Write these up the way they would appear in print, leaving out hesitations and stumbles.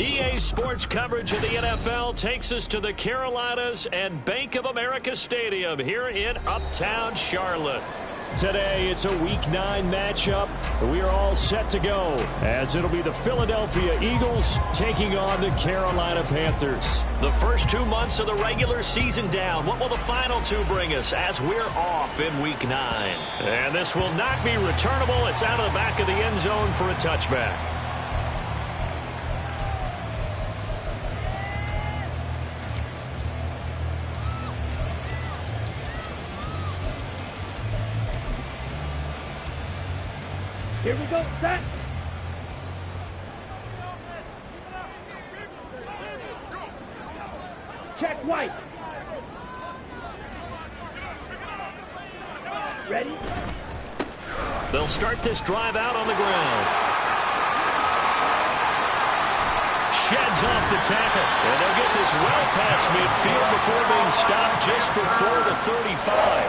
EA Sports coverage of the NFL takes us to the Carolinas and Bank of America Stadium here in Uptown Charlotte. Today, it's a Week 9 matchup. We are all set to go, as it'll be the Philadelphia Eagles taking on the Carolina Panthers. The first 2 months of the regular season down. What will the final 2 bring us as we're off in Week 9? And this will not be returnable. It's out of the back of the end zone for a touchback. Here we go, set. Check White. Ready? They'll start this drive out on the ground. Sheds off the tackle. And they'll get this well past midfield before being stopped just before the 35.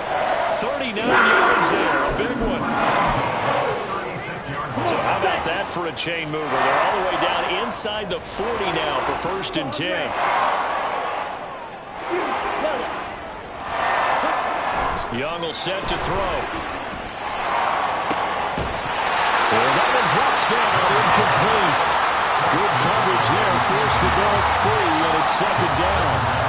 39 yards there, a big one. So how about that for a chain mover? They're all the way down inside the 40 now for 1st and 10. Young will set to throw. And that one drops down, incomplete. Good coverage there, forced the ball free, and it's 2nd down.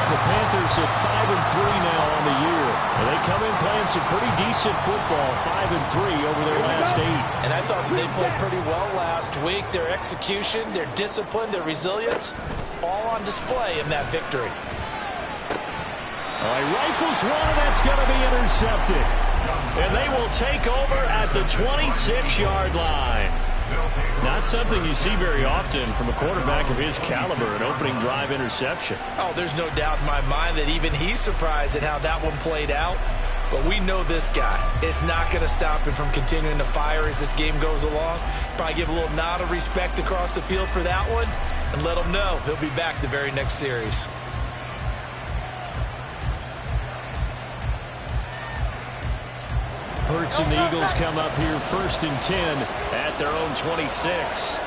The Panthers at 5-3 now on the year. And they come in playing some pretty decent football, 5-3 over their last 8. And I thought they played pretty well last week. Their execution, their discipline, their resilience, all on display in that victory. All right, rifles one, and that's going to be intercepted. And they will take over at the 26-yard line. Not something you see very often from a quarterback of his caliber, an opening drive interception. Oh, there's no doubt in my mind that even he's surprised at how that one played out. But we know this guy is not going to stop him from continuing to fire as this game goes along. Probably give a little nod of respect across the field for that one and let him know he'll be back the very next series. Hurts and the Eagles come up here 1st and 10 at their own 26.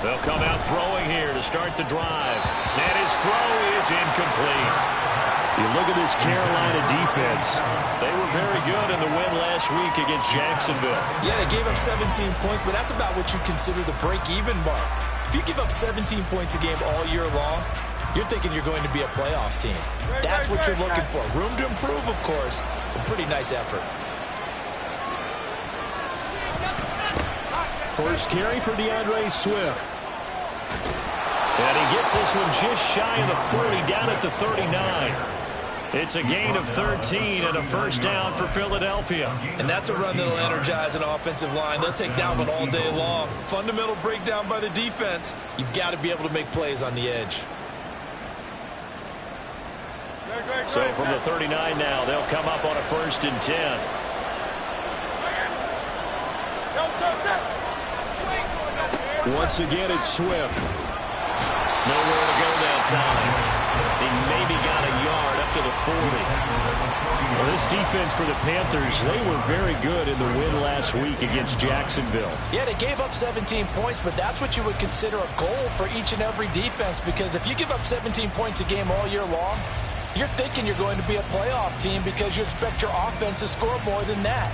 They'll come out throwing here to start the drive. And his throw is incomplete. You look at this Carolina defense. They were very good in the win last week against Jacksonville. Yeah, they gave up 17 points, but that's about what you consider the break-even mark. If you give up 17 points a game all year long, you're thinking you're going to be a playoff team. That's what you're looking for. Room to improve, of course. A pretty nice effort. First carry for DeAndre Swift. And he gets this one just shy of the 40, down at the 39. It's a gain of 13 and a 1st down for Philadelphia. And that's a run that'll energize an offensive line. They'll take that one all day long. Fundamental breakdown by the defense. You've got to be able to make plays on the edge. So from the 39 now, they'll come up on a 1st and 10. Once again, it's Swift. Nowhere to go that time. He maybe got a yard up to the 40. Well, this defense for the Panthers, they were very good in the win last week against Jacksonville. Yeah, they gave up 17 points, but that's what you would consider a goal for each and every defense, because if you give up 17 points a game all year long, you're thinking you're going to be a playoff team because you expect your offense to score more than that.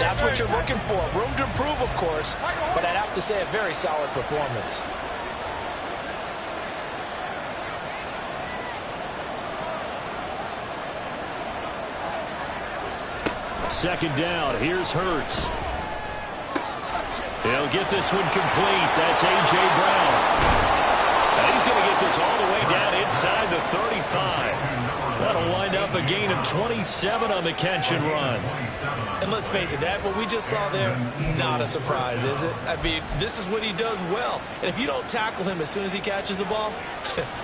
That's what you're looking for. Room to improve, of course, but I'd have to say a very solid performance. Second down. Here's Hurts. He'll get this one complete. That's A.J. Brown. And he's going to get this all the way down inside the 35. That'll wind up a gain of 27 on the catch and run. And let's face it, that what we just saw there, not a surprise, is it? I mean, this is what he does well. And if you don't tackle him as soon as he catches the ball,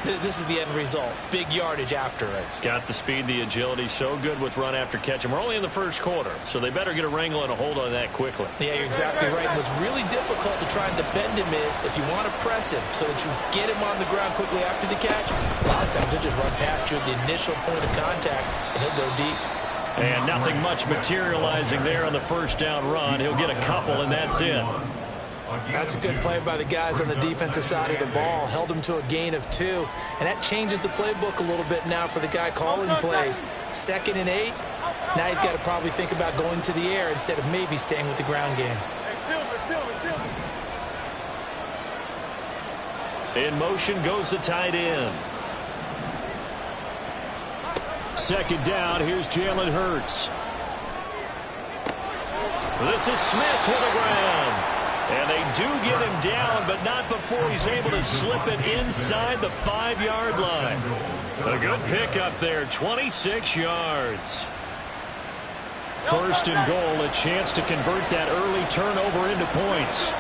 this is the end result. Big yardage after it. Got the speed, the agility, so good with run after catch. And we're only in the first quarter, so they better get a wrangle and a hold on that quickly. Yeah, you're exactly right. And what's really difficult to try and defend him is if you want to press him so that you get him on the ground quickly after the catch, a lot of times he'll just run past you at the initial point of contact, and he'll go deep. And nothing much materializing there on the first down run. He'll get a couple, and that's it. That's a good play by the guys on the defensive side of the ball. Held him to a gain of 2. And that changes the playbook a little bit now for the guy calling plays. 2nd and 8. Now he's got to probably think about going to the air instead of maybe staying with the ground game. In motion goes the tight end. 2nd down. Here's Jalen Hurts. This is Smith to the ground. And they do get him down, but not before he's able to slip it inside the 5-yard line. A good pickup there, 26 yards. 1st and goal, a chance to convert that early turnover into points.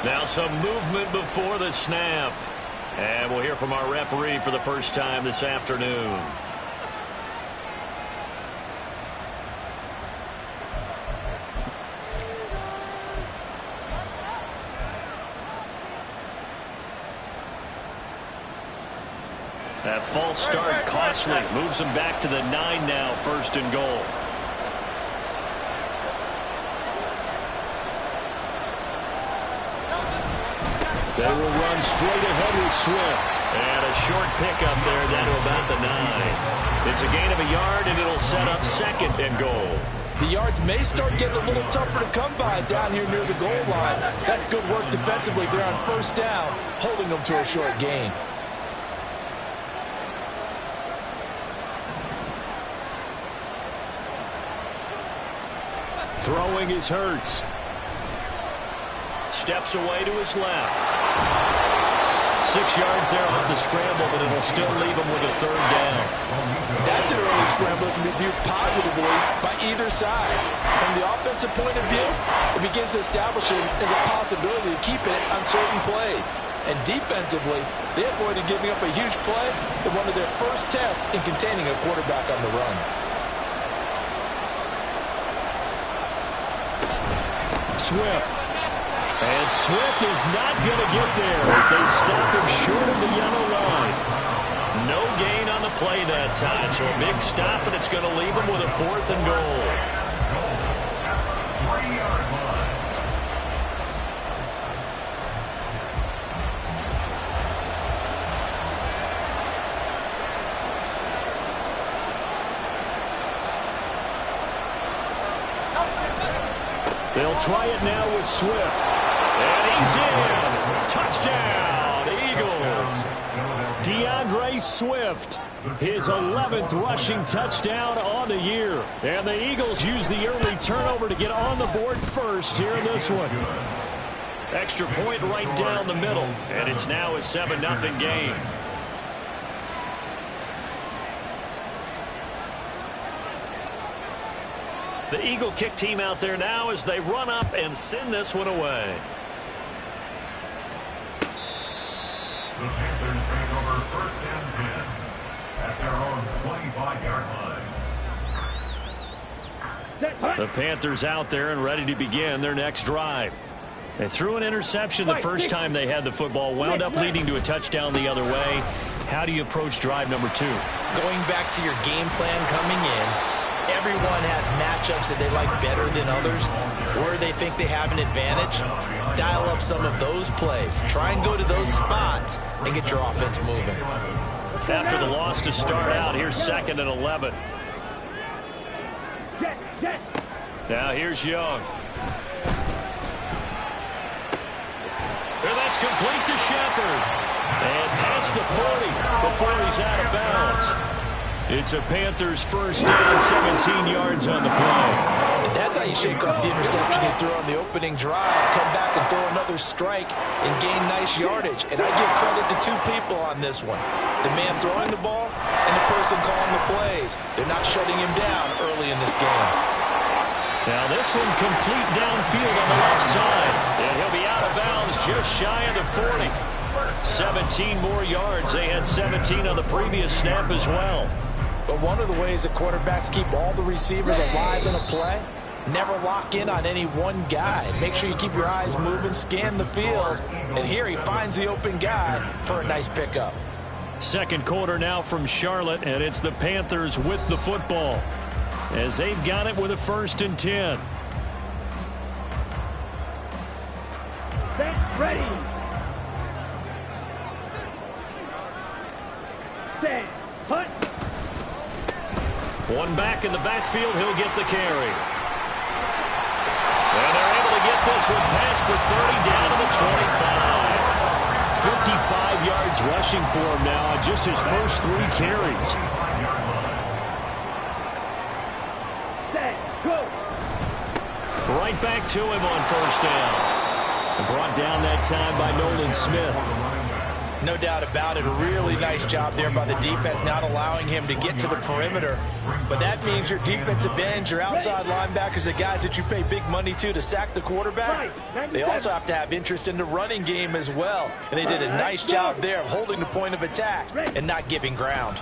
Now some movement before the snap. And we'll hear from our referee for the first time this afternoon. That false start costly. Moves him back to the 9 now, 1st and goal. They will run straight ahead with Swift. And a short pickup there down to about the 9. It's a gain of a yard, and it'll set up 2nd and goal. The yards may start getting a little tougher to come by down here near the goal line. That's good work defensively there on 1st down, holding them to a short gain. Throwing is Hurts. Steps away to his left. 6 yards there off the scramble, but it'll still leave him with a 3rd down. That's an early scramble that can be viewed positively by either side. From the offensive point of view, it begins to establish it as a possibility to keep it on certain plays. And defensively, they avoided giving up a huge play in one of their first tests in containing a quarterback on the run. Swift. And Swift is not going to get there as they stop him short of the yellow line. No gain on the play that time, so a big stop, and it's going to leave him with a 4th and goal. They'll try it now with Swift. And he's in. Touchdown, Eagles. DeAndre Swift, his 11th rushing touchdown on the year. And the Eagles use the early turnover to get on the board first here in this one. Extra point right down the middle. And it's now a 7-0 game. The Eagle kick team out there now as they run up and send this one away. The Panthers take over 1st and 10 at their own 25-yard line. The Panthers out there and ready to begin their next drive. They threw an interception the first time they had the football, wound up leading to a touchdown the other way. How do you approach drive number 2? Going back to your game plan coming in, everyone has matchups that they like better than others, where they think they have an advantage. Dial up some of those plays. Try and go to those spots and get your offense moving. After the loss to start out, here's 2nd and 11. Now here's Young. And that's complete to Shepard. And past the 40 before he's out of bounds. It's a Panthers 1st down, 17 yards on the play. And that's how you shake off the interception you threw on the opening drive. Come back and throw another strike and gain nice yardage. And I give credit to 2 people on this one. The man throwing the ball and the person calling the plays. They're not shutting him down early in this game. Now this one complete downfield on the left side. And he'll be out of bounds just shy of the 40. 17 more yards. They had 17 on the previous snap as well. But one of the ways that quarterbacks keep all the receivers alive in a play Never lock in on any one guy. Make sure you keep your eyes moving, scan the field. And here he finds the open guy for a nice pickup. Second quarter now from Charlotte, and it's the Panthers with the football as they've got it with a 1st and 10. Set, ready. Set, punt. One back in the backfield, he'll get the carry. And they're able to get this one past the 30 down to the 25. 55 yards rushing for him now on just his first 3 carries. Set, go. Right back to him on 1st down. And brought down that time by Nolan Smith. No doubt about it. A really nice job there by the defense, not allowing him to get to the perimeter. But that means your defensive ends, your outside linebackers, the guys that you pay big money to sack the quarterback, they also have to have interest in the running game as well. And they did a nice job there of holding the point of attack and not giving ground.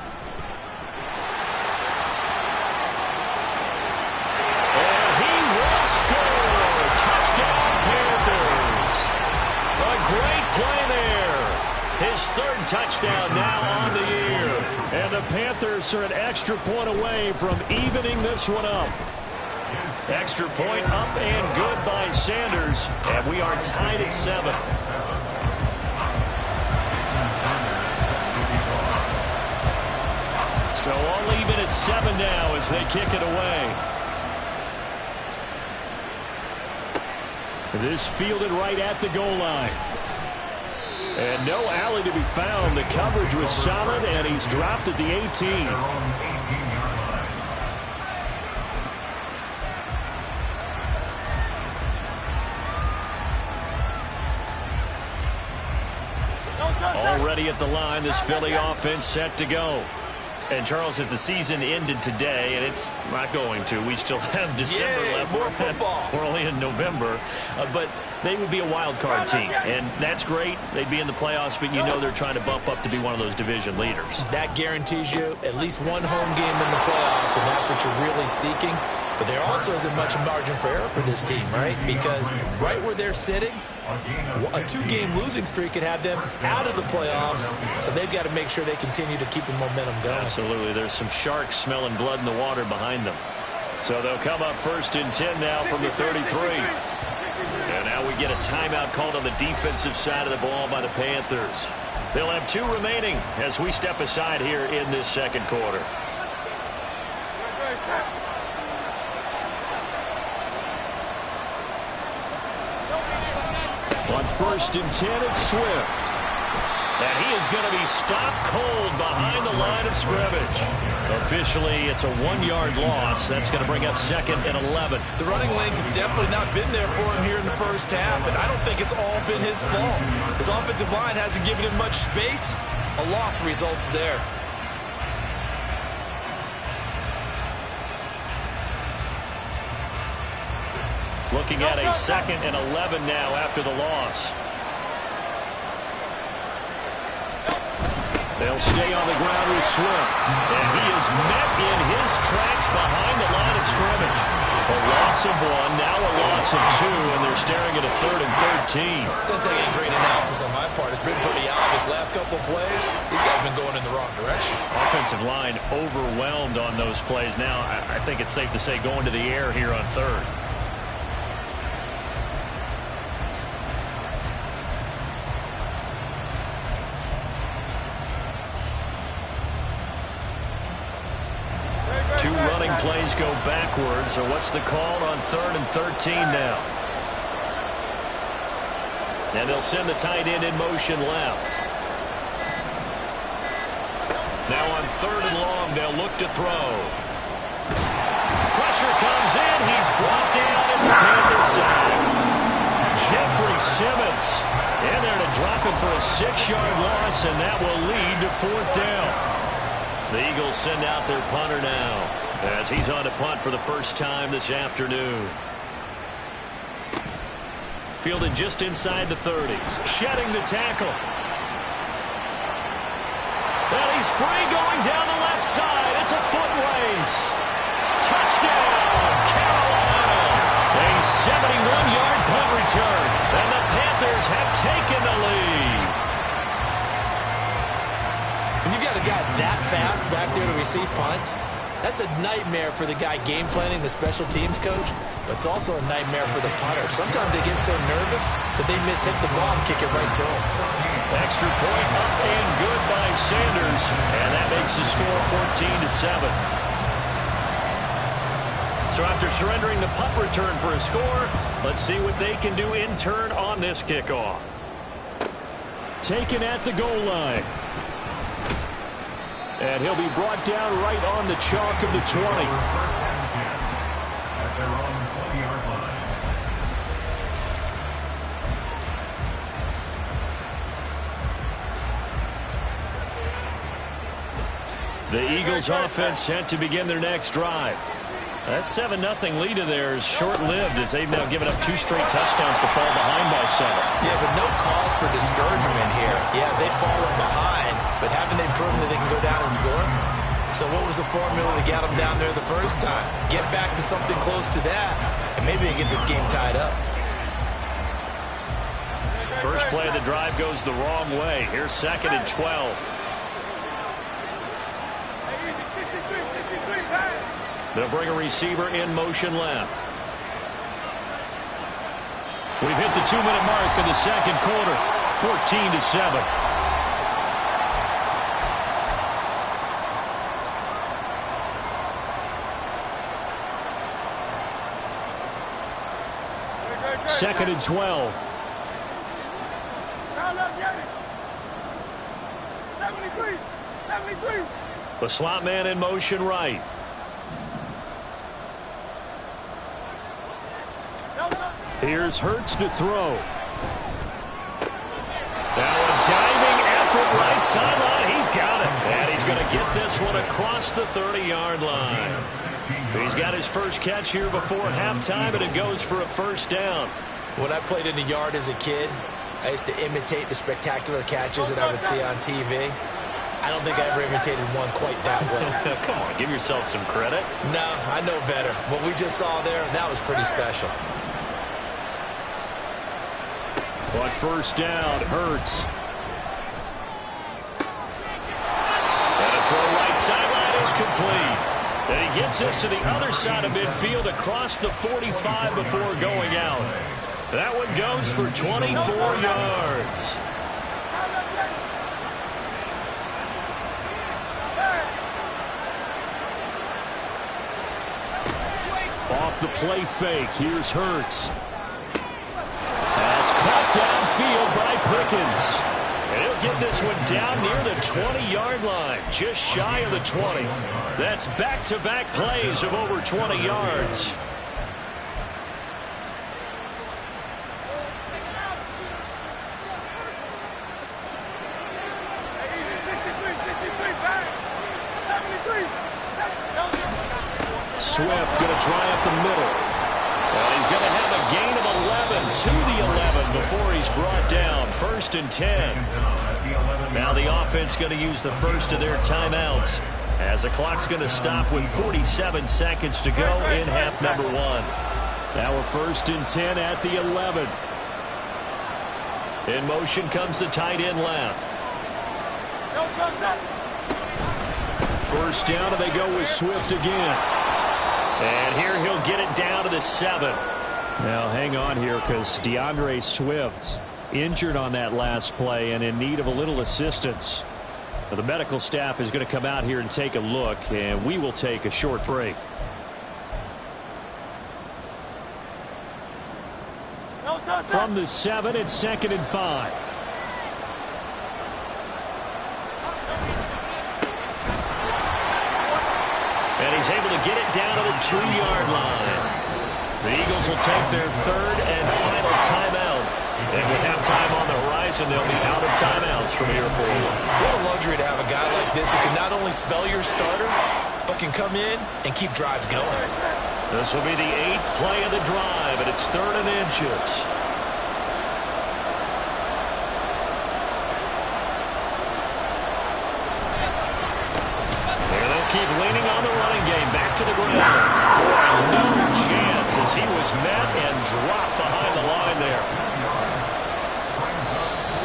And he will score. Touchdown, Panthers. A great play there. His 3rd touchdown now on the year. And the Panthers are an extra point away from evening this one up. Extra point up and good by Sanders. And we are tied at 7. So all even at 7 now as they kick it away. This fielded right at the goal line. And no alley to be found. The coverage was solid, and he's dropped at the 18. Already at the line, this Philly offense set to go. And, Charles, if the season ended today, and it's not going to, we still have December left. More football. We're only in November. But they would be a wild card team, and that's great. They'd be in the playoffs, but you know they're trying to bump up to be one of those division leaders. That guarantees you at least one home game in the playoffs, and that's what you're really seeking. But there also isn't much margin for error for this team, right? Because right where they're sitting, a 2-game losing streak could have them out of the playoffs, so they've got to make sure they continue to keep the momentum going. Absolutely. There's some sharks smelling blood in the water behind them. So they'll come up 1st and 10 now from the 33. And now we get a timeout called on the defensive side of the ball by the Panthers. They'll have 2 remaining as we step aside here in this second quarter. On 1st and 10, it's Swift. And he is going to be stopped cold behind the line of scrimmage. Officially, it's a 1-yard loss. That's going to bring up 2nd and 11. The running lanes have definitely not been there for him here in the first half, and I don't think it's all been his fault. His offensive line hasn't given him much space. A loss results there. Looking at a 2nd and 11 now after the loss. They'll stay on the ground with Swift. And he is met in his tracks behind the line of scrimmage. A loss of 1, now a loss of 2, and they're staring at a 3rd and 13. Doesn't take any great analysis on my part. It's been pretty obvious. Last couple of plays, these guys have been going in the wrong direction. Offensive line overwhelmed on those plays. Now, I think it's safe to say going to the air here on 3rd. Two running plays go backwards. So what's the call on 3rd and 13 now? And they'll send the tight end in motion left. Now on 3rd and long, they'll look to throw. Pressure comes in. He's brought down. It's a Panther sack. Jeffrey Simmons in there to drop him for a 6-yard loss, and that will lead to 4th down. The Eagles send out their punter now as he's on to punt for the first time this afternoon. Fielded just inside the 30. Shedding the tackle. And he's free going down the left side. It's a foot race. Touchdown, Carolina. 71-yard punt return. And the Panthers have taken the lead. When you've got a guy that fast back there to receive punts, that's a nightmare for the guy game planning, the special teams coach, but it's also a nightmare for the punter. Sometimes they get so nervous that they miss-hit the ball and kick it right to him. Extra point up and good by Sanders, and that makes the score 14-7. So after surrendering the punt return for a score, let's see what they can do in turn on this kickoff. Taken at the goal line. And he'll be brought down right on the chalk of the 20. At their own 20-yard line. The Eagles offense set to begin their next drive. That 7-0 lead of theirs short-lived as they've now given up 2 straight touchdowns to fall behind by 7. Yeah, but no cause for discouragement here. Yeah, they've fallen behind, but haven't they proven that they can go down and score? So what was the formula to get them down there the first time? Get back to something close to that, and maybe they get this game tied up. First play of the drive goes the wrong way. Here's 2nd and 12. They'll bring a receiver in motion left. We've hit the 2-minute mark in the second quarter. 14-7. Second and 12. 73. The slot man in motion right. Here's Hurts to throw. Now a diving effort right sideline. He's got it. And he's going to get this one across the 30-yard line. He's got his first catch here before halftime, and it goes for a first down. When I played in the yard as a kid, I used to imitate the spectacular catches that I would see on TV. I don't think I ever imitated one quite that well. Come on, give yourself some credit. No, I know better. What we just saw there, that was pretty special. But first down, Hurts. And a throw right sideline is complete. And he gets us to the other side of midfield across the 45 before going out. That one goes for 24 yards. Off the play fake, here's Hurts. That's caught downfield by Pickens. And he'll get this one down near the 20-yard line, just shy of the 20. That's back-to-back plays of over 20 yards. Swift going to try up the middle. Well, he's going to have a gain of 11 to the 11 before he's brought down. 1st and 10. Now the offense going to use the first of their timeouts as the clock's going to stop with 47 seconds to go in half number 1. Now we're 1st and 10 at the 11. In motion comes the tight end left. First down, and they go with Swift again. And here he'll get it down to the 7. Now hang on here because DeAndre Swift injured on that last play and in need of a little assistance. The medical staff is going to come out here and take a look, and we will take a short break. From the 7, it's 2nd and 5. And he's able to get it down to the 2-yard line. The Eagles will take their 3rd and final timeout. And with halftime on the horizon, they'll be out of timeouts from here forward. What a luxury to have a guy like this who can not only spell your starter, but can come in and keep drives going. This will be the 8th play of the drive, and it's 3rd and inches. Keep leaning on the running game. Back to the ground. Boy, no chance as he was met and dropped behind the line there.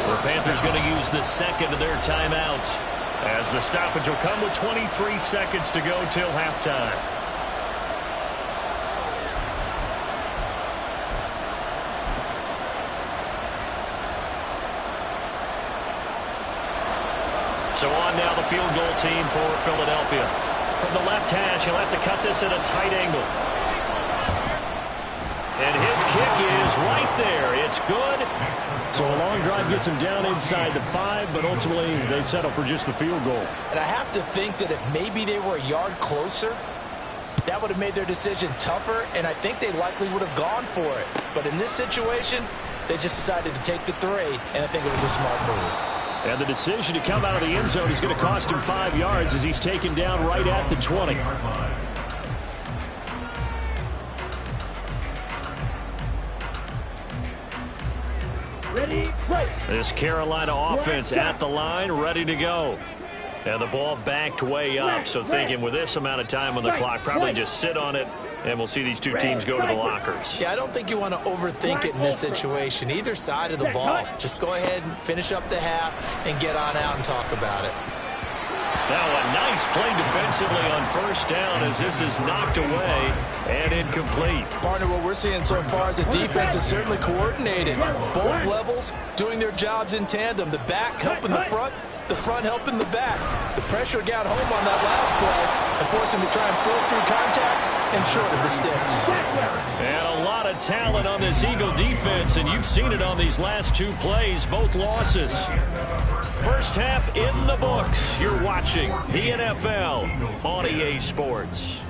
The Panthers going to use the second of their timeouts, as the stoppage will come with 23 seconds to go till halftime. So on now the field goal team for Philadelphia. From the left hash, he'll have to cut this at a tight angle. And his kick is right there. It's good. So a long drive gets him down inside the 5, but ultimately they settle for just the field goal. And I have to think that if maybe they were a yard closer, that would have made their decision tougher, and I think they likely would have gone for it. But in this situation, they just decided to take the 3, and I think it was a smart move. And the decision to come out of the end zone is going to cost him 5 yards as he's taken down right at the 20. Ready, right. This Carolina offense at the line, ready to go. And the ball backed way up, so thinking with this amount of time on the clock, probably just sit on it, and we'll see these two teams go to the lockers. Yeah, I don't think you want to overthink it in this situation. Either side of the ball, just go ahead and finish up the half and get on out and talk about it. Now a nice play defensively on first down as this is knocked away and incomplete. Partner, what we're seeing so far is the defense is certainly coordinated. Both levels doing their jobs in tandem. The back helping the front helping the back. The pressure got home on that last play and forced him to try and throw through contact and short of the sticks. And a lot of talent on this Eagle defense, and you've seen it on these last 2 plays, both losses. First half in the books. You're watching the NFL on EA Sports.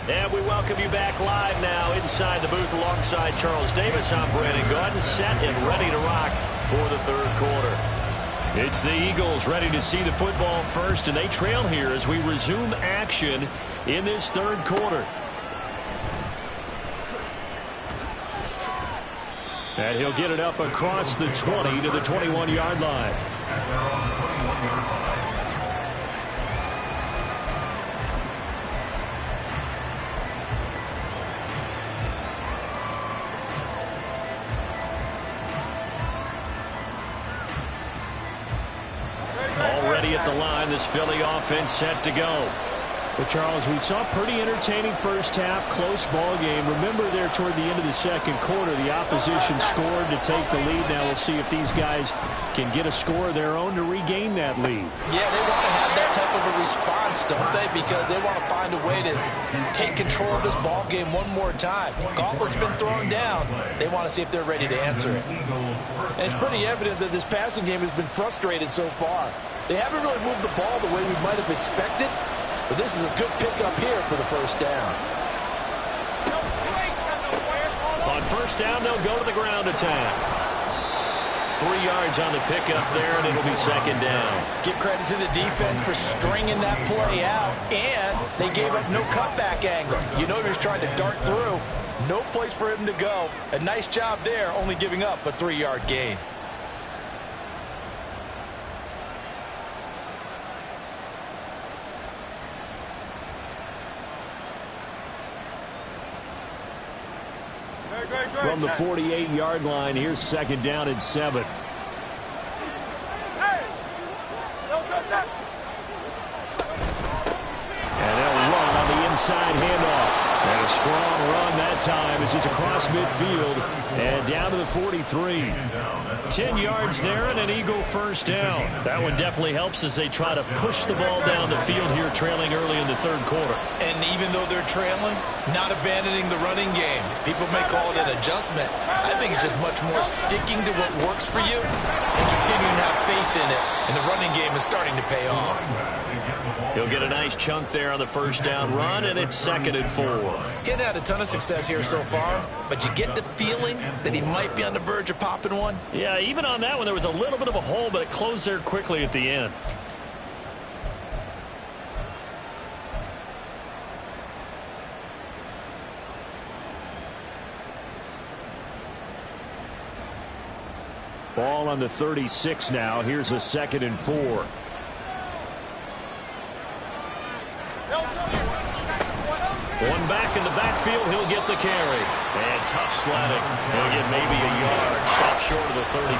And we welcome you back live now inside the booth alongside Charles Davis. I'm Brandon Gaudin, set and ready to rock for the third quarter. It's the Eagles ready to see the football first, and they trail here as we resume action in this third quarter. And he'll get it up across the 20 to the 21-yard line. Already at the line, this Philly offense set to go. But, Charles, we saw a pretty entertaining first half, close ball game. Remember there toward the end of the second quarter, the opposition scored to take the lead. Now we'll see if these guys can get a score of their own to regain that lead. Yeah, they want to have that type of a response, don't they? Because they want to find a way to take control of this ball game one more time. Gauntlet's been thrown down. They want to see if they're ready to answer it. And it's pretty evident that this passing game has been frustrated so far. They haven't really moved the ball the way we might have expected. But this is a good pickup here for the first down. On first down, they'll go to the ground attack. 3 yards on the pickup there, and it'll be second down. Give credit to the defense for stringing that play out, and they gave up no cutback angle. You know he was trying to dart through. No place for him to go. A nice job there, only giving up a 3-yard gain. From the 48-yard line, here's second down and 7. And they'll run on the inside handoff. And a strong run that time as he's across midfield and down to the 43. 10 yards there and an Eagle first down. That one definitely helps as they try to push the ball down the field here, trailing early in the third quarter. And even though they're trailing, not abandoning the running game. People may call it an adjustment. I think it's just much more sticking to what works for you and continuing to have faith in it. And the running game is starting to pay off. He'll get a nice chunk there on the first down run, and it's 2nd and 4. Getting had a ton of success here so far, but you get the feeling that he might be on the verge of popping one. Yeah, even on that one, there was a little bit of a hole, but it closed there quickly at the end. Ball on the 36 now. Here's a 2nd and 4. One back in the backfield, he'll get the carry. And tough sledding. He'll get maybe a yard. Stop short of the 35.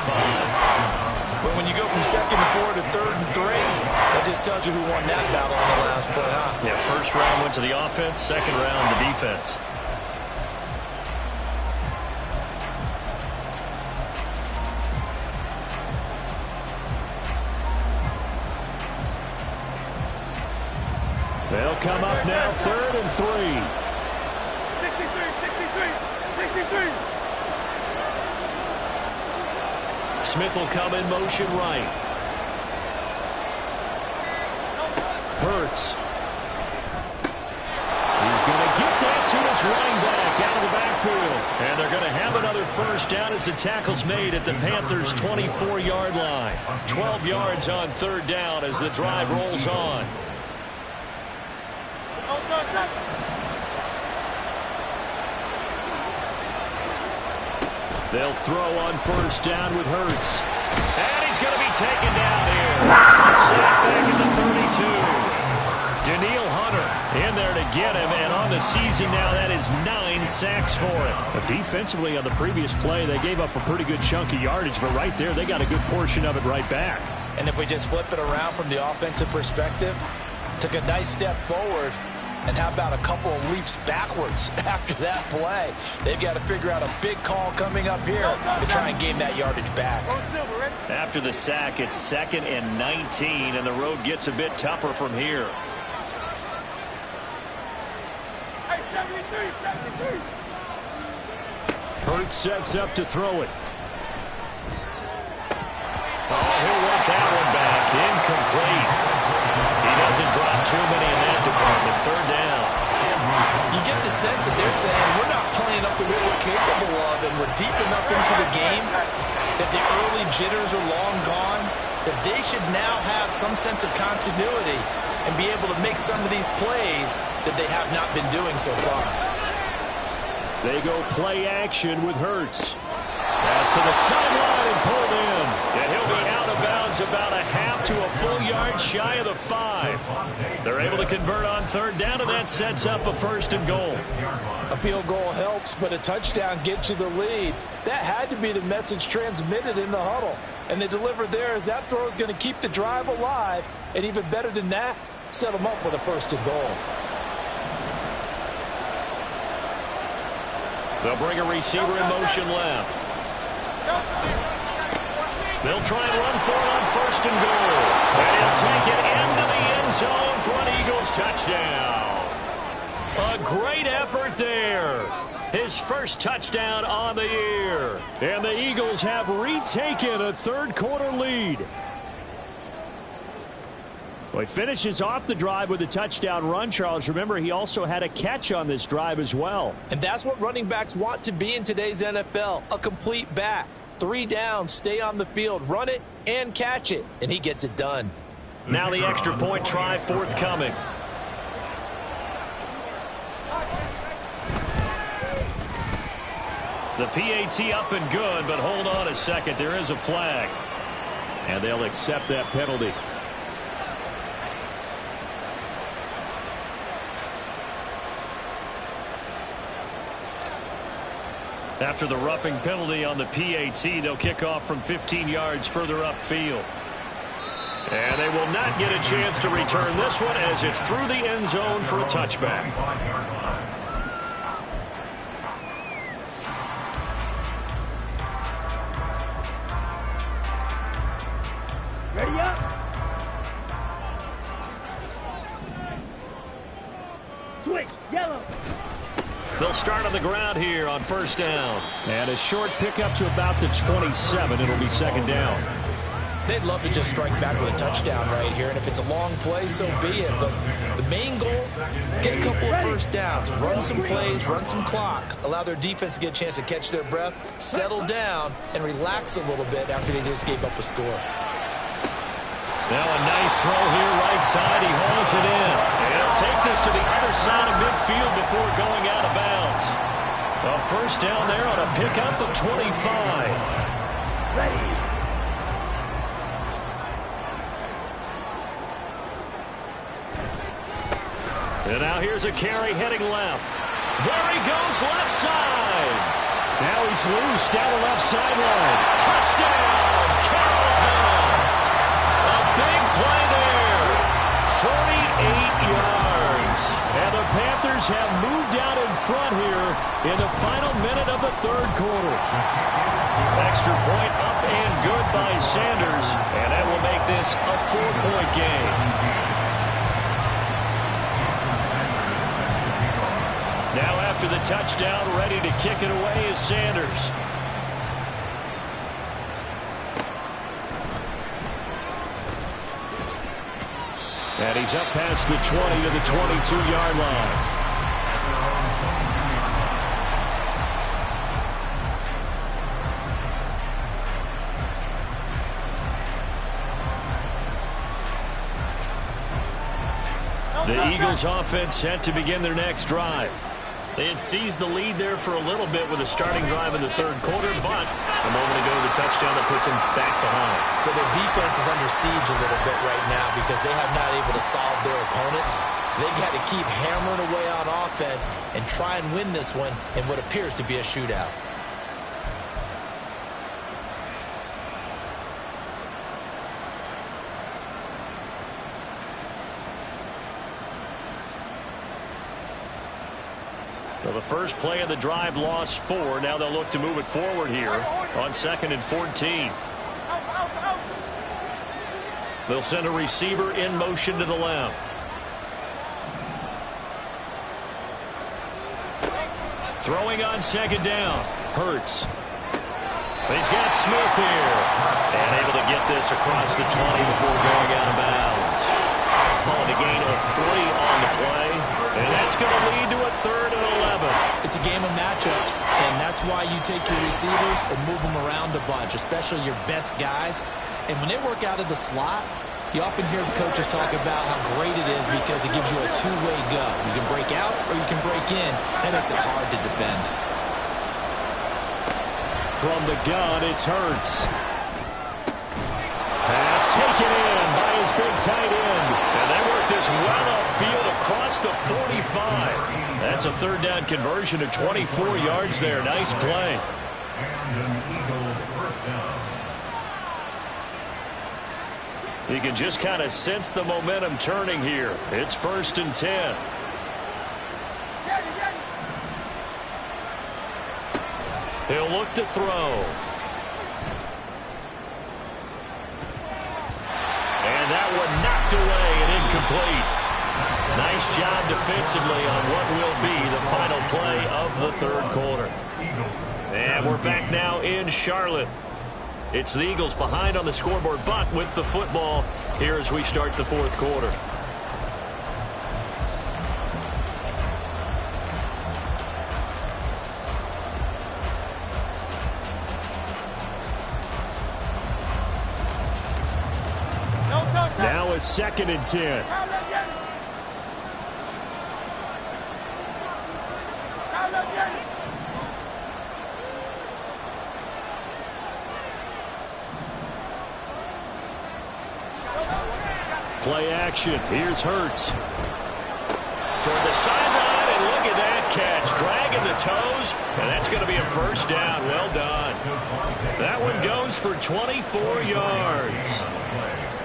But when you go from 2nd and 4 to 3rd and 3, that just tells you who won that battle on the last play, huh? Yeah, first round went to the offense, second round the defense. They'll come up now, 3rd and 3. 63. Smith will come in motion right. Hurts. He's going to get that to his running back out of the backfield. And they're going to have another first down as the tackle's made at the Panthers' 24-yard line. 12 yards on 3rd down as the drive rolls on. They'll throw on 1st down with Hurts. And he's going to be taken down here. Sack back at the 32. Danielle Hunter in there to get him. And on the season now, that is 9 sacks for him. But defensively on the previous play, they gave up a pretty good chunk of yardage. But right there, they got a good portion of it right back. And if we just flip it around from the offensive perspective, took a nice step forward. And how about a couple of leaps backwards after that play? They've got to figure out a big call coming up here to try and gain that yardage back. After the sack, it's 2nd and 19, and the road gets a bit tougher from here. Hey, 73. Hurts sets up to throw it. Oh, he'll want that one back. Incomplete. He doesn't drop too many in that department. 3rd down. You get the sense that they're saying we're not playing up to what we're capable of, and we're deep enough into the game that the early jitters are long gone, that they should now have some sense of continuity and be able to make some of these plays that they have not been doing so far. They go play action with Hurts. Pass to the sideline and pulled in. And he'll be out of bounds about a half to a full yard shy of the 5. They're able to convert on 3rd down, and that sets up a 1st and goal. A field goal helps, but a touchdown gets you the lead. That had to be the message transmitted in the huddle. And they delivered there as that throw is going to keep the drive alive. And even better than that, set them up with a 1st and goal. They'll bring a receiver in motion left. They'll try and run for it on 1st and goal. And he'll take it into the end zone for an Eagles touchdown. A great effort there. His first touchdown on the year. And the Eagles have retaken a 3rd quarter lead. Well, he finishes off the drive with a touchdown run, Charles. Remember, he also had a catch on this drive as well. And that's what running backs want to be in today's NFL, a complete back. 3 downs, stay on the field, run it, and catch it. And he gets it done. Now the extra point try forthcoming. The PAT up and good, but hold on a second. There is a flag. And they'll accept that penalty. After the roughing penalty on the PAT, they'll kick off from 15 yards further upfield. And they will not get a chance to return this one as it's through the end zone for a touchback. Ready up. Switch, yellow. They'll start on the ground here on 1st down. And a short pickup to about the 27. It'll be 2nd down. They'd love to just strike back with a touchdown right here, and if it's a long play, so be it. But the main goal, get a couple of 1st downs, run some plays, run some clock, allow their defense to get a chance to catch their breath, settle down, and relax a little bit after they just gave up a score. Now a nice throw here right side. He hauls it in. And he'll take this to the other side of midfield before going out of bounds. A 1st down there on a pickup of 25. Ready. And now here's a carry heading left. There he goes, left side. Now he's loose down the left sideline. Touchdown, Carolina. A big play there. 48 yards. And the Panthers have moved out in front here in the final minute of the third quarter. Extra point up and good by Sanders. And that will make this a 4-point game. Now after the touchdown, ready to kick it away is Sanders. And he's up past the 20 to the 22-yard line. The Eagles offense set to begin their next drive. They had seized the lead there for a little bit with a starting drive in the third quarter, but a moment ago the touchdown that puts them back behind. So their defense is under siege a little bit right now because they have not able to solve their opponents. So they've got to keep hammering away on offense and try and win this one in what appears to be a shootout. So the first play of the drive lost 4. Now they'll look to move it forward here on 2nd and 14. They'll send a receiver in motion to the left. Throwing on 2nd down. Hurts. He's got Smith here. And able to get this across the 20 before going out of bounds. Calling a gain of 3 on the play. And that's going to lead to a 3rd and 11. It's a game of matchups, and that's why you take your receivers and move them around a bunch, especially your best guys. And when they work out of the slot, you often hear the coaches talk about how great it is because it gives you a two-way go. You can break out or you can break in. That makes it hard to defend. From the gun, it's Hurts. Pass taken in by his big tight end. And they work this well upfield across the 45. That's a 3rd down conversion to 24 yards there. Nice play. And an Eagle first down. You can just kind of sense the momentum turning here. It's 1st and 10. He'll look to throw. And that one knocked away and incomplete. Nice job defensively on what will be the final play of the third quarter. And we're back now in Charlotte. It's the Eagles behind on the scoreboard, but with the football here as we start the fourth quarter. Now it's 2nd and 10. Play action. Here's Hurts. Toward the sideline, and look at that catch. Dragging the toes, and that's going to be a 1st down. Well done. That one goes for 24 yards.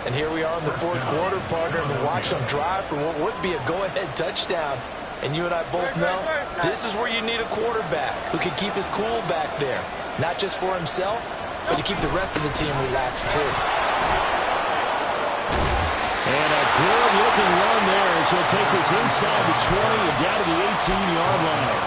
And here we are in the fourth quarter, partner, and we watch them drive for what would be a go-ahead touchdown. And you and I both know this is where you need a quarterback who can keep his cool back there. Not just for himself, but to keep the rest of the team relaxed, too. And a good-looking run there as he'll take this inside the 20 and down to the 18-yard line.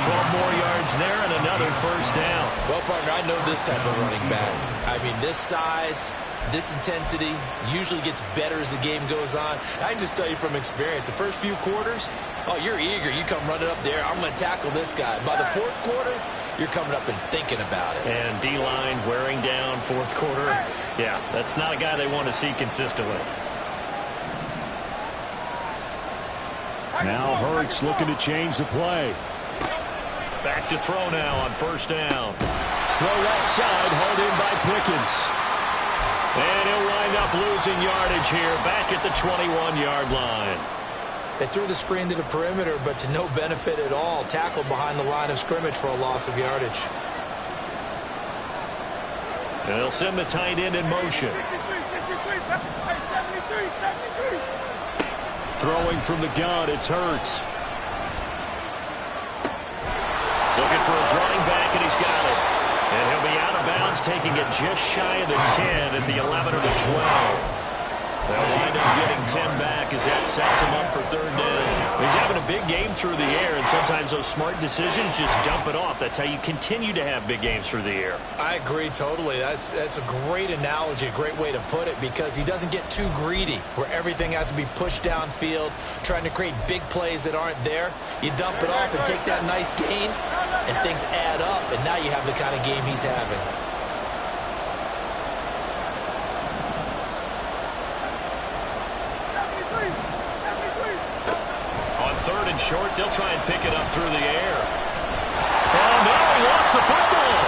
12 more yards there and another 1st down. Well, partner, I know this type of running back. I mean, this size, this intensity usually gets better as the game goes on. I can just tell you from experience, the first few quarters, oh, you're eager. You come running up there. I'm going to tackle this guy. By the fourth quarter, you're coming up and thinking about it. And D-line wearing down fourth quarter. Yeah, that's not a guy they want to see consistently. Now Hurts looking to change the play. Back to throw now on 1st down. throw left side, hauled in by Pickens. And he'll wind up losing yardage here, back at the 21-yard line. They threw the screen to the perimeter, but to no benefit at all. Tackled behind the line of scrimmage for a loss of yardage. They'll send the tight end in motion. 73. Throwing from the gun, it's Hurts. Looking for his running back, and he's got it. And he'll be out of bounds, taking it just shy of the 10 at the 11 or the 12. They'll wind up getting 10 back as that sets him up for third down. He's having a big game through the air, and sometimes those smart decisions just dump it off. That's how you continue to have big games through the air. I agree totally. That's a great analogy, a great way to put it, because he doesn't get too greedy where everything has to be pushed downfield, trying to create big plays that aren't there. You dump it off and take that nice gain, and things add up, and now you have the kind of game he's having. Third and short, they'll try and pick it up through the air. Oh, no, he lost the football.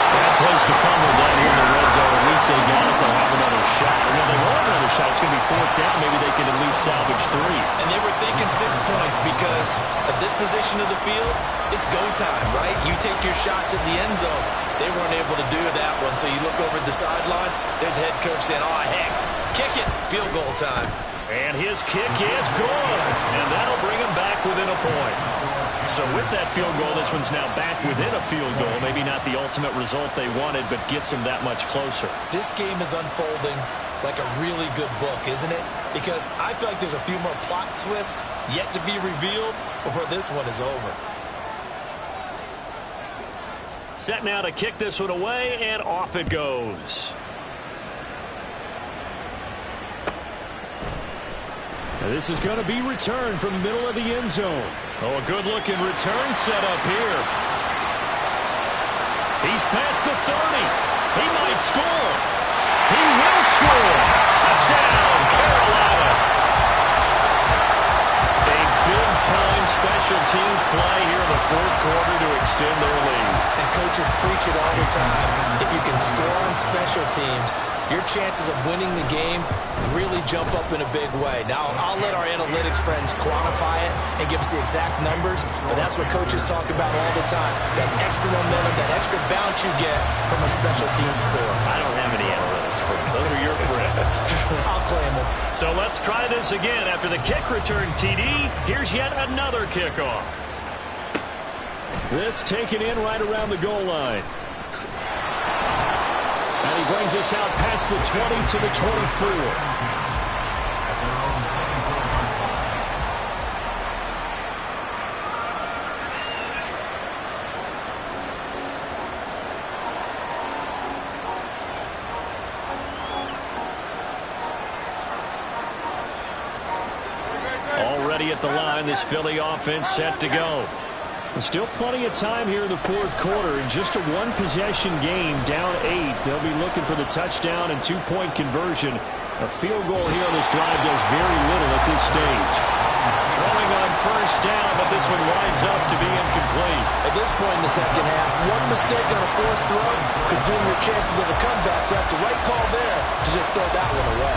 Bad place to fumble down here in the red zone. At least they got it. They'll have another shot. And when they won't have another shot, it's going to be fourth down. Maybe they can at least salvage 3. And they were thinking 6 points because at this position of the field, it's go time, right? You take your shots at the end zone. They weren't able to do that one. So you look over at the sideline, there's the head coach saying, oh, heck, kick it, field goal time. And his kick is good. And that'll bring him back within a point. So with that field goal, this one's now back within a field goal. Maybe not the ultimate result they wanted, but gets him that much closer. This game is unfolding like a really good book, isn't it? Because I feel like there's a few more plot twists yet to be revealed before this one is over. Set now to kick this one away, and off it goes. This is going to be returned from the middle of the end zone. Oh, a good-looking return set up here. He's past the 30. He might score. He will score. Touchdown, Carolina. A big-time special teams play here in the fourth quarter to extend their lead. And coaches preach it all the time. If you can score on special teams, your chances of winning the game really jump up in a big way. Now, I'll let our analytics friends quantify it and give us the exact numbers, but that's what coaches talk about all the time. That extra momentum, that extra bounce you get from a special team score. I don't have any analytics for you. Those are your friends. I'll claim them. So let's try this again. After the kick return TD, here's yet another kickoff. This taken in right around the goal line. And he brings us out past the 20 to the 24. Already at the line, this Philly offense set to go. There's still plenty of time here in the fourth quarter. In just a one-possession game, down 8. They'll be looking for the touchdown and two-point conversion. A field goal here on this drive does very little at this stage. Throwing on first down, but this one winds up to be incomplete. At this point in the second half, one mistake on a forced throw could doom your chances of a comeback. So that's the right call there to just throw that one away.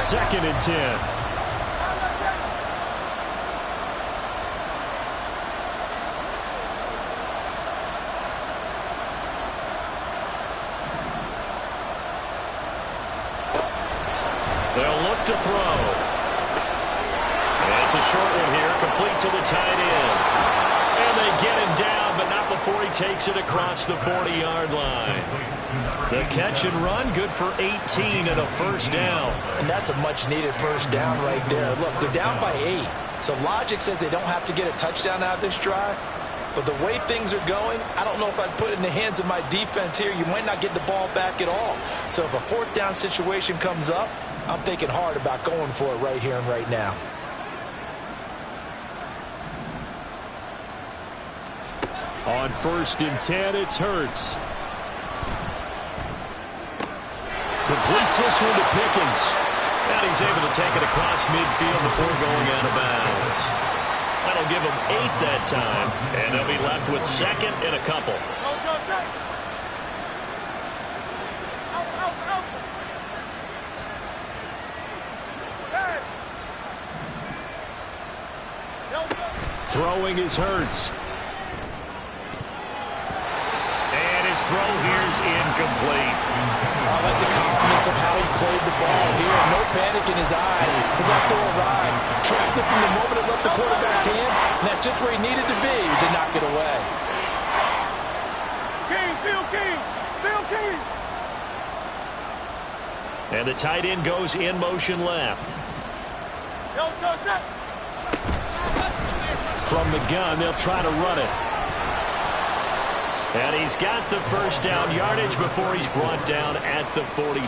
2nd and 10. They'll look to throw. It's a short one here, complete to the tight end. And they get him down, but not before he takes it across the 40-yard line. The catch and run, good for 18 and a first down. And that's a much-needed first down right there. Look, they're down by 8. So logic says they don't have to get a touchdown out of this drive. But the way things are going, I don't know if I'd put it in the hands of my defense here. You might not get the ball back at all. So if a fourth down situation comes up, I'm thinking hard about going for it right here and right now. On 1st and 10, it's Hurts. Completes this one to Pickens. And he's able to take it across midfield before going out of bounds. That'll give them 8 that time, and they'll be left with second and a couple. Throwing is Hurts. And his throw here's incomplete. I like the confidence of how he played the ball here. No panic in his eyes as that throw arrived. Tracked it from the moment it left the quarterback's hand, and that's just where he needed to be to knock it away. King. And the tight end goes in motion left. From the gun, they'll try to run it. And he's got the first down yardage before he's brought down at the 42.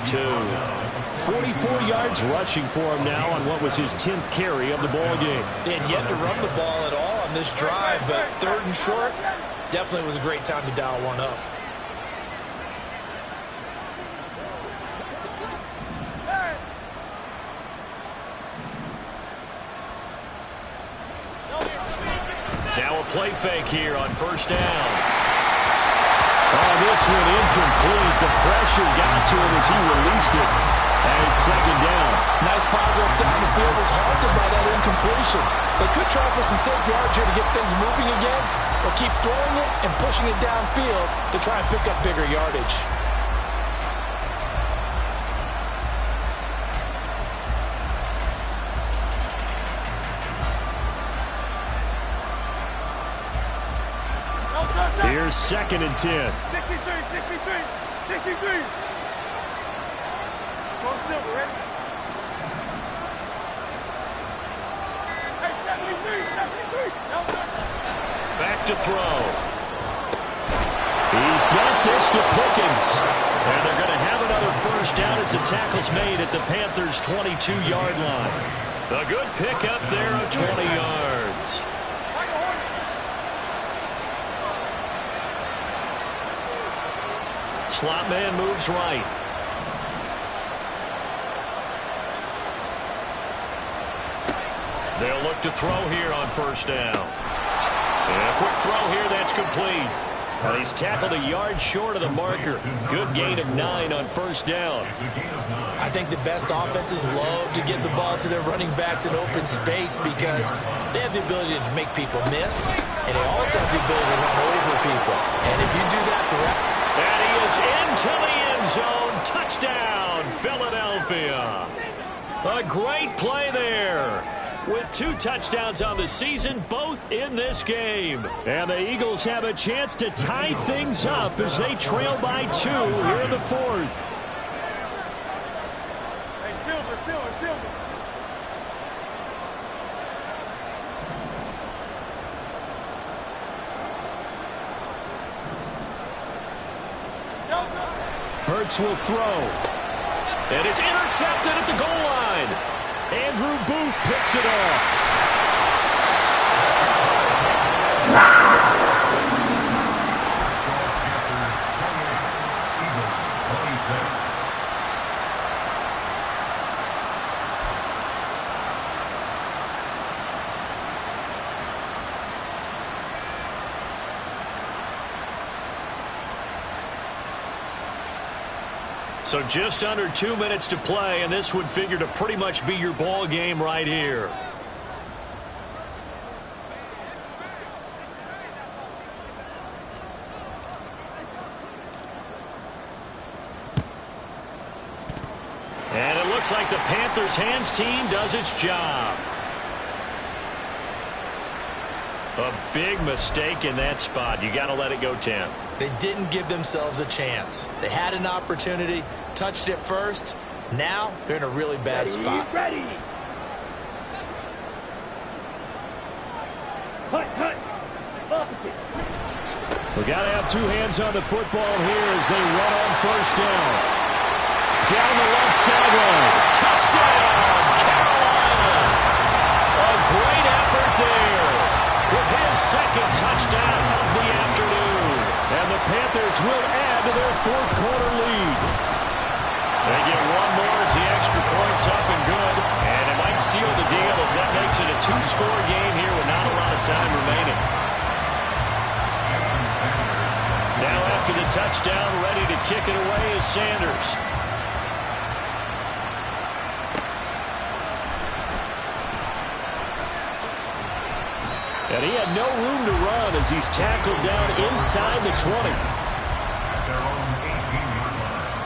44 yards rushing for him now on what was his 10th carry of the ball game. They had yet to run the ball at all on this drive, but 3rd and short definitely was a great time to dial one up. Now a play fake here on first down. Oh, this one incomplete. The pressure got to him as he released it. And it's second down. Nice progress down the field was halted by that incompletion. They could try for some safe yards here to get things moving again, or keep throwing it and pushing it downfield to try and pick up bigger yardage. Here's 2nd and 10. 63. Go Silver, ready? Hey, 73. Back to throw. He's got this to Pickens. And they're going to have another first down as the tackle's made at the Panthers' 22-yard line. A good pickup there of 20 yards. Slot man moves right. They'll look to throw here on first down. And a quick throw here that's complete. And he's tackled a yard short of the marker. Good gain of 9 on first down. I think the best offenses love to get the ball to their running backs in open space because they have the ability to make people miss, and they also have the ability to run over people. And if you do that throughout... And he is into the end zone. Touchdown, Philadelphia. A great play there. With 2 touchdowns on the season, both in this game. And the Eagles have a chance to tie things up as they trail by 2 here in the 4th. Hey, Silver. Hurts will throw. And it's intercepted at the goal line. Andrew Booth picks it off. So just under 2 minutes to play, and this would figure to pretty much be your ball game right here. And it looks like the Panthers' hands team does its job. A big mistake in that spot. You got to let it go 10. They didn't give themselves a chance. They had an opportunity, touched it first. Now they're in a really bad spot. Ready. Hut. Opposite. We got to have 2 hands on the football here as they run on first down. Down the left sideline. Touchdown, Carolina. A great effort there with his 2nd touchdown of the afternoon. And the Panthers will add to their 4th quarter lead. They get one more as the extra point's up and good. And it might might seal the deal as that makes it a two-score game here with not a lot of time remaining. Now after the touchdown, ready to kick it away is Sanders. And he had no room to run as he's tackled down inside the 20. At their own 18-yard line.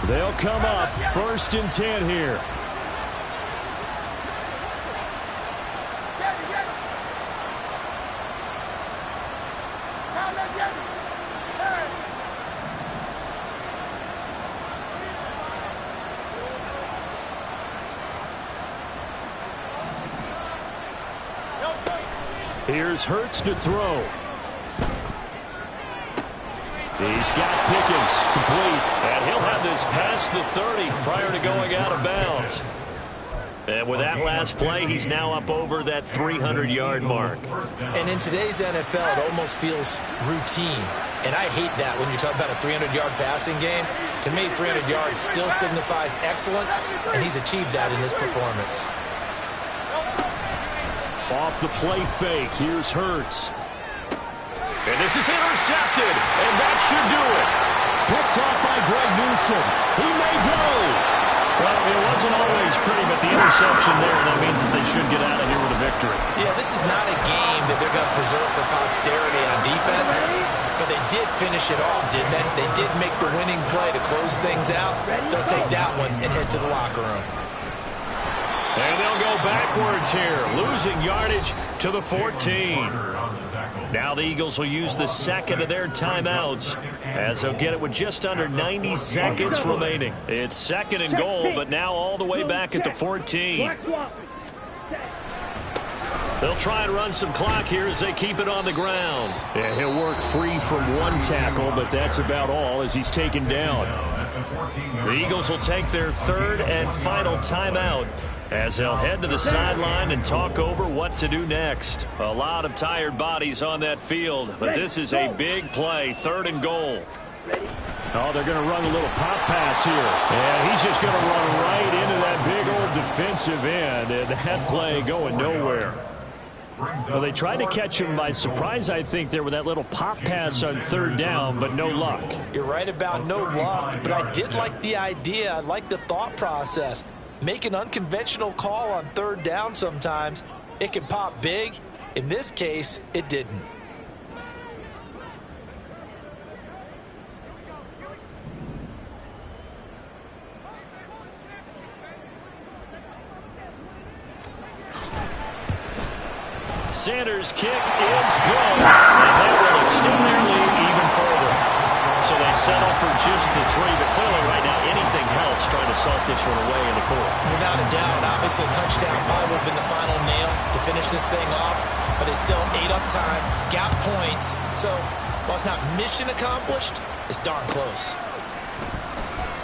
They'll come up 1st and 10 here. Here's Hurts to throw. He's got Pickens complete. And he'll have this past the 30 prior to going out of bounds. And with that last play, he's now up over that 300-yard mark. And in today's NFL, it almost feels routine. And I hate that when you talk about a 300-yard passing game. To me, 300 yards still signifies excellence, and he's achieved that in this performance. Off the play fake, here's Hurts. And this is intercepted, and that should do it. Picked off by Greg Newsome. He may go. Well, it wasn't always pretty, but the interception there, and that means that they should get out of here with a victory. Yeah, this is not a game that they're going to preserve for posterity on defense, but they did finish it off, didn't they? They did make the winning play to close things out. They'll take that one and head to the locker room. And they'll go backwards here, losing yardage to the 14. Now the Eagles will use the second of their timeouts as they'll get it with just under 90 seconds remaining. It's 2nd and goal, but now all the way back at the 14. They'll try and run some clock here as they keep it on the ground. Yeah, he'll work free from one tackle, but that's about all as he's taken down. The Eagles will take their 3rd and final timeout as they'll head to the sideline and talk over what to do next. A lot of tired bodies on that field, but this is a big play, 3rd and goal. Oh, they're going to run a little pop pass here. And he's just going to run right into that big old defensive end, and that play going nowhere. Well, they tried to catch him by surprise, I think, there with that little pop pass on 3rd down, but no luck. You're right about no luck, but I did like the idea. I like the thought process. Make an unconventional call on 3rd down sometimes. It can pop big. In this case, it didn't. Sanders' kick is good, and that will extend their lead even further. So they settle for just the 3, but clearly right now anything helps trying to salt this one away in the 4th. Without a doubt, obviously a touchdown probably would have been the final nail to finish this thing off, but it's still ate up time, got points. So while it's not mission accomplished, it's darn close.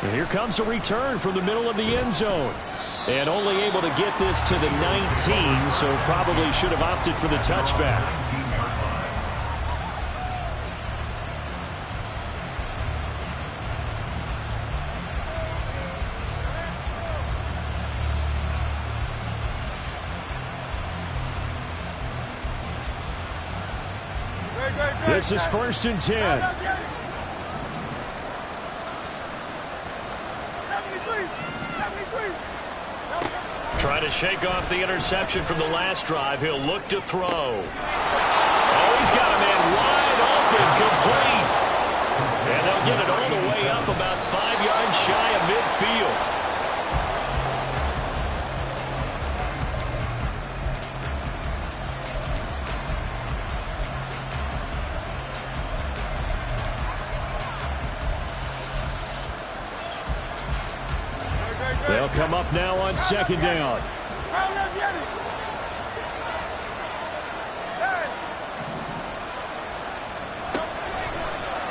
And here comes a return from the middle of the end zone. And only able to get this to the 19, so probably should have opted for the touchback. This is 1st and 10. Trying to shake off the interception from the last drive. He'll look to throw. Oh, he's got a man wide open, complete. And they'll get it all the way up about 5 yards shy of midfield. They'll come up now on 2nd down.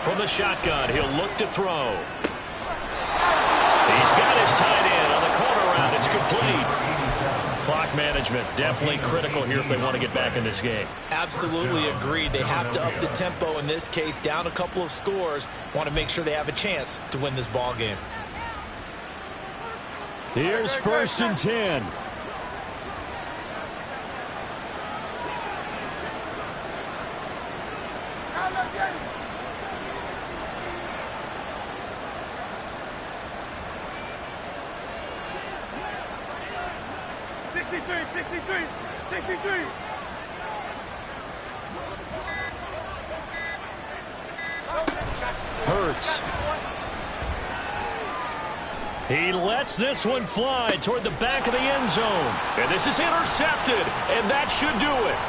From the shotgun, he'll look to throw. He's got his tight end on the corner route. It's complete. Clock managed management definitely critical here if they want to get back in this game. Absolutely agreed. They have to up the tempo in this case, down a couple of scores. Want to make sure they have a chance to win this ball game. Here's 1st and 10. Hurts. He lets this one fly toward the back of the end zone. And this is intercepted, and that should do it.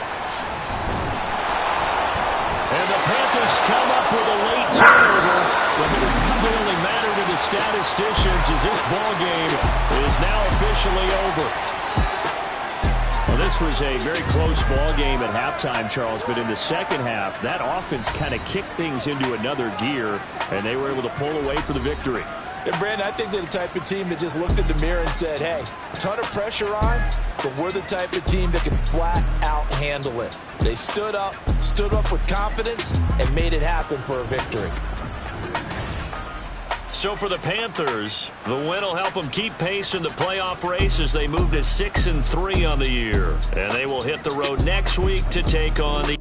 And the Panthers come up with a late turnover, but it will probably only matter to the statisticians as this ball game is now officially over. Well, this was a very close ball game at halftime, Charles, but in the second half, that offense kind of kicked things into another gear, and they were able to pull away for the victory. And Brandon, I think they're the type of team that just looked in the mirror and said, hey, ton of pressure on, but we're the type of team that can flat out handle it. They stood up with confidence, and made it happen for a victory. So for the Panthers, the win will help them keep pace in the playoff race as they move to 6-3 on the year. And they will hit the road next week to take on the